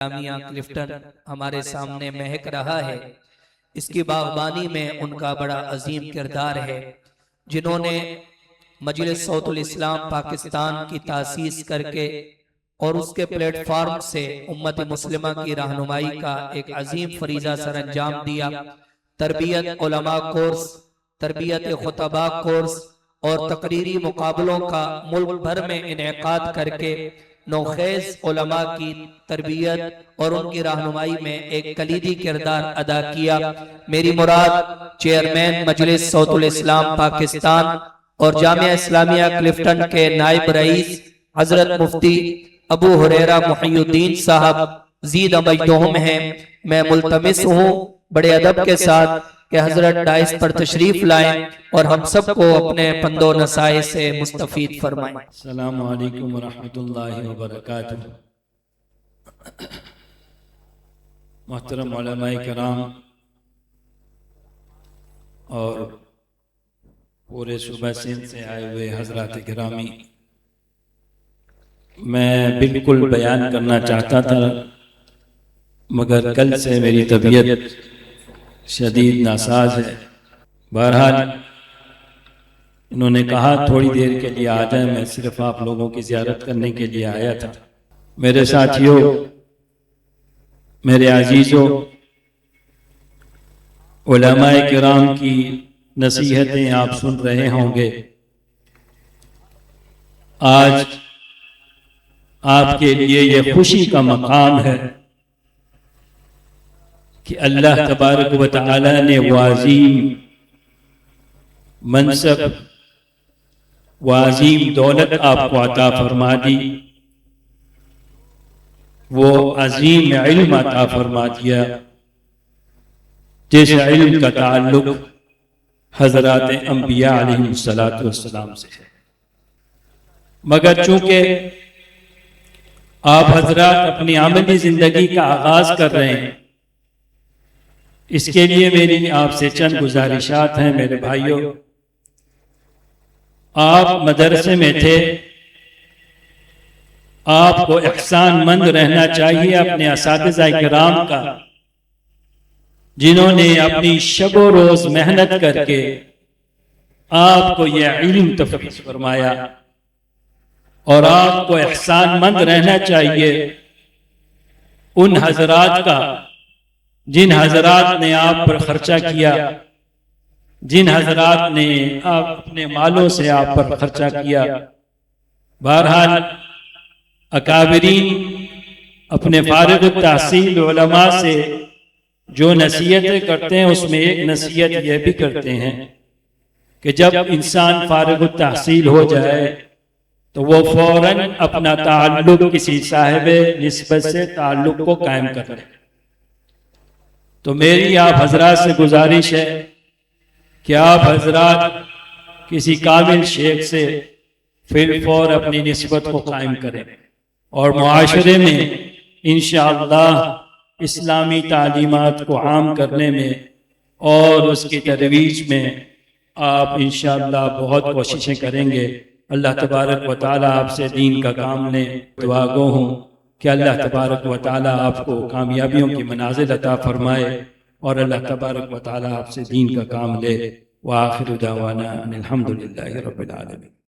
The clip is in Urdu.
جامعہ کلفٹن ہمارے سامنے مہک رہا ہے۔ اس کی باغبانی میں ان کا بڑا عظیم کردار ہے، جنہوں نے مجلس صوت الاسلام پاکستان کی تاسیس کر کے اور اس کے پلیٹ فارم سے امت مسلمہ کی رہنمائی کا ایک عظیم فریضہ سر انجام دیا۔ تربیت علماء کورس، تربیت خطباء کورس اور تقریری مقابلوں کا ملک بھر میں انعقاد کر کے نوخیز علماء کی تربیت اور ان کی رہنمائی میں ایک کلیدی کردار ادا کیا۔ میری مراد چیئرمین مجلس صوت الاسلام پاکستان اور جامعہ اسلامیہ کلفٹن کے نائب رئیس حضرت مفتی ابو ہریرہ محی الدین صاحب زید مجدہم ہیں۔ میں ملتمس ہوں بڑے ادب کے ساتھ کہ حضرت ڈائس پر تشریف لائیں اور ہم سب کو اپنے پند و نصائح سے مستفید فرمائیں۔ السلام علیکم ورحمۃ اللہ وبرکاتہ۔ محترم علماء کرام اور پورے صوبہ سندھ سے آئے ہوئے حضرات گرامی، میں بالکل بیان کرنا چاہتا تھا مگر کل سے میری طبیعت شدید ناساز ہے۔ بہرحال انہوں نے کہا تھوڑی دیر کے لیے آ جائیں، میں صرف آپ لوگوں کی زیارت کرنے کے لیے آیا تھا۔ میرے ساتھیوں، میرے عزیزوں، علماء کرام کی نصیحتیں آپ سن رہے ہوں گے۔ آج آپ کے لیے یہ خوشی کا مقام ہے کہ اللہ تبارک و تعالی نے وہ عظیم منصب، وہ عظیم دولت آپ کو عطا فرما دی، وہ عظیم علم عطا فرما دیا جس علم کا تعلق حضرات انبیاء علیہ السلام سے ہے۔ مگر چونکہ آپ حضرات اپنی عملی زندگی کا آغاز کر رہے ہیں، اس کے لیے میری آپ سے چند گزارشات ہیں۔ میرے بھائیوں، آپ مدرسے میں تھے، آپ کو احسان مند رہنا چاہیے اپنے اساتذہ کرام کا، جنہوں نے اپنی شب و روز محنت کر کے آپ کو یہ علم تفویض فرمایا، اور آپ کو احسان مند رہنا چاہیے ان حضرات کا جن حضرات نے آپ پر خرچہ کیا، جن حضرات نے اپنے مالوں سے آپ پر خرچہ کیا۔ بہرحال اکابرین اپنے فارغ التحصیل علماء سے جو نصیحتیں کرتے ہیں، اس میں ایک نصیحت یہ بھی کرتے ہیں کہ جب انسان فارغ التحصیل ہو جائے تو وہ فوراً اپنا تعلق کسی صاحب نسبت سے تعلق کو قائم کر لے۔ تو میری آپ حضرات سے گزارش ہے کہ آپ حضرات کسی کامل شیخ سے فی الفور اپنی نسبت کو قائم کریں، اور معاشرے میں انشاءاللہ اسلامی تعلیمات کو عام کرنے میں اور اس کی ترویج میں آپ انشاءاللہ بہت کوششیں کریں گے۔ اللہ تبارک و تعالی آپ سے دین کا کام لیں۔ دعا گو ہوں کہ اللہ تبارک و تعالی آپ کو کامیابیوں کی منازل عطا فرمائے، اور اللہ تبارک و تعالی آپ سے دین کا کام لے۔ وآخر دعوانا ان الحمدللہ رب العالمین۔